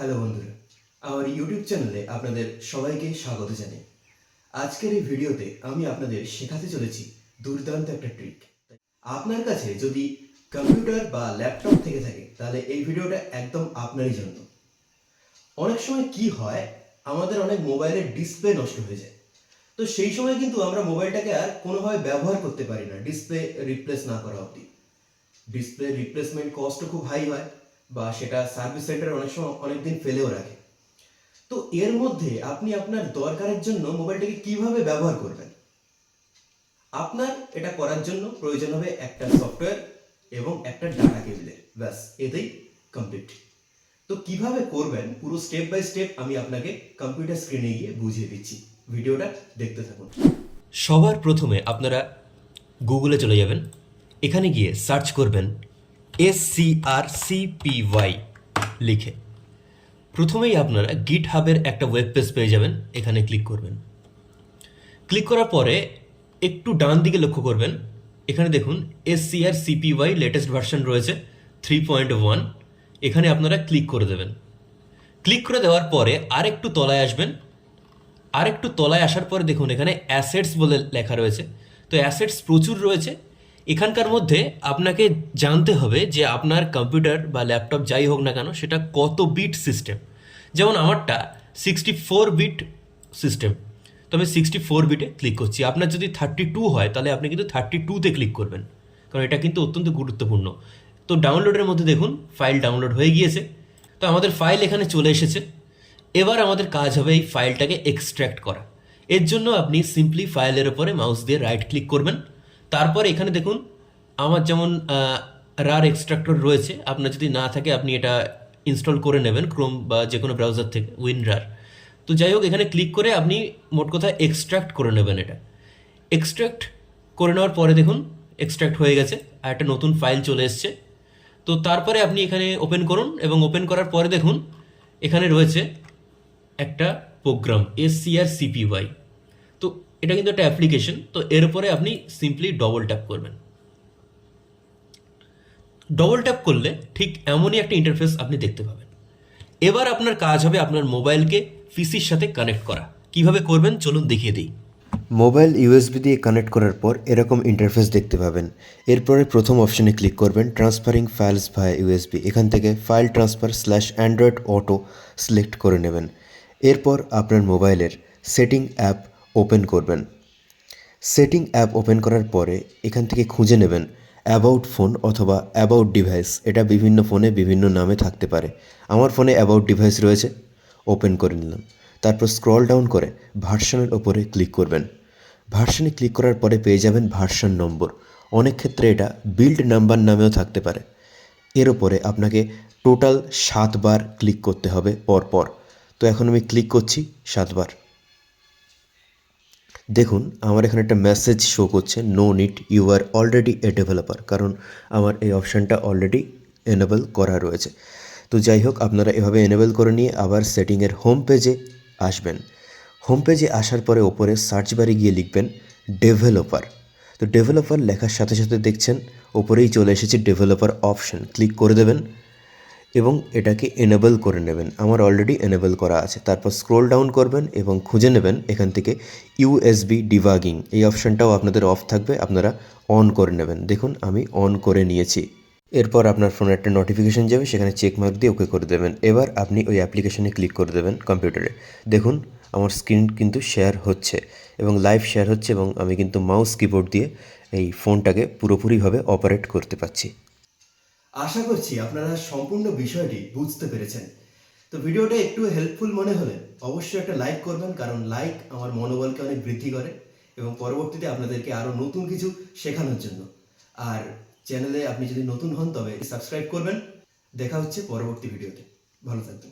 Hello বন্ধুরা, আমার YouTube চ্যানেলে আপনাদের সবাইকে স্বাগত জানাই। আজকের এই ভিডিওতে আমি আপনাদের শেখাতে চলেছি দুর্দান্ত একটা ট্রিক। আপনার কাছে যদি কম্পিউটার বা ল্যাপটপ থেকে থাকে তাহলে এই ভিডিওটা একদম আপনারই জন্য। অনেক সময় কি হয়, আমাদের অনেক মোবাইলের ডিসপ্লে নষ্ট হয়ে যায়। তো সেই সময় কিন্তু আমরা মোবাইলটাকে আর কোনোভাবে ব্যবহার করতে পারি না ডিসপ্লে রিপ্লেস না করা অবধি। ডিসপ্লে রিপ্লেসমেন্ট কস্টও খুব হাই হয়, বা সেটা সার্ভিস সেন্টার অনেক সময় অনেকদিন ফেলেও রাখে। তো এর মধ্যে আপনি আপনার দরকারের জন্য মোবাইলটাকে কিভাবে ব্যবহার করবেন, আপনার এটা করার জন্য প্রয়োজন হবে একটা সফটওয়্যার এবং একটা ডাটা কেবিলের। ব্যাস, এতেই কমপ্লিট। তো কিভাবে করবেন পুরো স্টেপ বাই স্টেপ আমি আপনাকে কম্পিউটার স্ক্রিনে গিয়ে বুঝিয়ে দিচ্ছি। ভিডিওটা দেখতে থাকুন। সবার প্রথমে আপনারা গুগলে চলে যাবেন। এখানে গিয়ে সার্চ করবেন SCRCPY লিখে। প্রথমেই আপনারা গিট হাবের একটা ওয়েব পেজ পেয়ে যাবেন। এখানে ক্লিক করবেন। ক্লিক করার পরে একটু ডান দিকে লক্ষ্য করবেন, এখানে দেখুন SCRCPY লেটেস্ট ভার্সন রয়েছে 3.1। এখানে আপনারা ক্লিক করে দেবেন। ক্লিক করে দেওয়ার পরে আরেকটু তলায় আসবেন। আরেকটু তলায় আসার পরে দেখুন এখানে অ্যাসেটস বলে লেখা রয়েছে। তো অ্যাসেটস প্রচুর রয়েছে। এখানকার মধ্যে আপনাকে জানতে হবে যে আপনার কম্পিউটার বা ল্যাপটপ যাই হোক না কেন সেটা কত বিট সিস্টেম। যেমন আমারটা 64 বিট সিস্টেম, তো আমি 64 বিটে ক্লিক করছি। আপনার যদি 32 হয় তাহলে আপনি কিন্তু 32তে ক্লিক করবেন, কারণ এটা কিন্তু অত্যন্ত গুরুত্বপূর্ণ। তো ডাউনলোডের মধ্যে দেখুন ফাইল ডাউনলোড হয়ে গিয়েছে। তো আমাদের ফাইল এখানে চলে এসেছে। এবার আমাদের কাজ হবে এই ফাইলটাকে এক্সট্র্যাক্ট করা। এর জন্য আপনি সিম্পলি ফাইলের ওপরে মাউস দিয়ে রাইট ক্লিক করবেন। তারপর এখানে দেখুন আমার যেমন রার এক্সট্রাক্টর রয়েছে, আপনার যদি না থাকে আপনি এটা ইনস্টল করে নেবেন ক্রোম বা যে কোনো ব্রাউজার থেকে, উইনরার। তো যাই হোক, এখানে ক্লিক করে আপনি মোট কথা এক্সট্র্যাক্ট করে নেবেন। এটা এক্সট্র্যাক্ট করে নেওয়ার পরে দেখুন এক্সট্র্যাক্ট হয়ে গেছে আর একটা নতুন ফাইল চলে এসছে। তো তারপরে আপনি এখানে ওপেন করুন এবং ওপেন করার পরে দেখুন এখানে রয়েছে একটা প্রোগ্রাম SCRCPY। তো এটা কিন্তু একটা অ্যাপ্লিকেশন। তো এর উপরে আপনি সিম্পলি ডবল ট্যাপ করবেন। ডবল ট্যাপ করলে ঠিক এমনই একটা ইন্টারফেস আপনি দেখতে পাবেন। এবার আপনার কাজ হবে আপনার মোবাইলকে পিসির সাথে কানেক্ট করা। কিভাবে করবেন চলুন দেখিয়ে দিই। মোবাইল ইউএসবি দিয়ে কানেক্ট করার পর এরকম ইন্টারফেস দেখতে পাবেন। এরপরে প্রথম অপশনে ক্লিক করবেন ট্রান্সফারিং ফাইলস ভায়া ইউএসবি। এখান থেকে file transfer /Android auto select করে নেবেন। এরপর আপনার মোবাইলের সেটিং অ্যাপ ওপেন করবেন। সেটিং অ্যাপ ওপেন করার পরে এখান থেকে খুঁজে নেবেন অ্যাবাউট ফোন অথবা অ্যাবাউট ডিভাইস। এটা বিভিন্ন ফোনে বিভিন্ন নামে থাকতে পারে। আমার ফোনে অ্যাবাউট ডিভাইস রয়েছে, ওপেন করে নিলাম। তারপর স্ক্রল ডাউন করে ভার্সনের ওপরে ক্লিক করবেন। ভার্সনে ক্লিক করার পরে পেয়ে যাবেন ভার্সন নম্বর। অনেক ক্ষেত্রে এটা বিল্ড নাম্বার নামেও থাকতে পারে। এর ওপরে আপনাকে টোটাল 7 বার ক্লিক করতে হবে পরপর। তো এখন আমি ক্লিক করছি 7 বার। দেখুন আমার এখানে একটা মেসেজ শো করছে, no need, you are already a developer, কারণ আমার এই অপশানটা অলরেডি এনেবল করা রয়েছে। তো যাই হোক, আপনারা এভাবে এনেবল করে নিয়ে আবার সেটিংয়ের হোম পেজে আসবেন। হোম পেজে আসার পরে ওপরে সার্চ বারে গিয়ে লিখবেন ডেভেলপার। তো ডেভেলপার লেখার সাথে সাথে দেখছেন ওপরেই চলে এসেছে ডেভেলপার অপশন। ক্লিক করে দেবেন এবং এটাকে এনেবল করে নেবেন। আমার অলরেডি এনেবল করা আছে। তারপর স্ক্রোল ডাউন করবেন এবং খুঁজে নেবেন এখান থেকে ইউএসবি ডিবাগিং। এই অপশানটাও আপনাদের অফ থাকবে, আপনারা অন করে নেবেন। দেখুন আমি অন করে নিয়েছি। এরপর আপনার ফোনে একটা নোটিফিকেশন যাবে, সেখানে চেক মার্ক দিয়ে ওকে করে দেবেন। এবার আপনি ওই অ্যাপ্লিকেশনে ক্লিক করে দেবেন কম্পিউটারে। দেখুন আমার স্ক্রিন কিন্তু শেয়ার হচ্ছে এবং লাইভ শেয়ার হচ্ছে, এবং আমি কিন্তু মাউস কিবোর্ড দিয়ে এই ফোনটাকে পুরোপুরিভাবে অপারেট করতে পারছি। আশা করছি আপনারা সম্পূর্ণ বিষয়টি বুঝতে পেরেছেন। তো ভিডিওটা একটু হেল্পফুল মনে হলে অবশ্যই একটা লাইক করবেন, কারণ লাইক আমার মনোবলকে অনেক বৃদ্ধি করে এবং পরবর্তীতে আপনাদেরকে আরও নতুন কিছু শেখানোর জন্য। আর চ্যানেলে আপনি যদি নতুন হন তবে সাবস্ক্রাইব করবেন। দেখা হচ্ছে পরবর্তী ভিডিওতে। ভালো থাকবেন।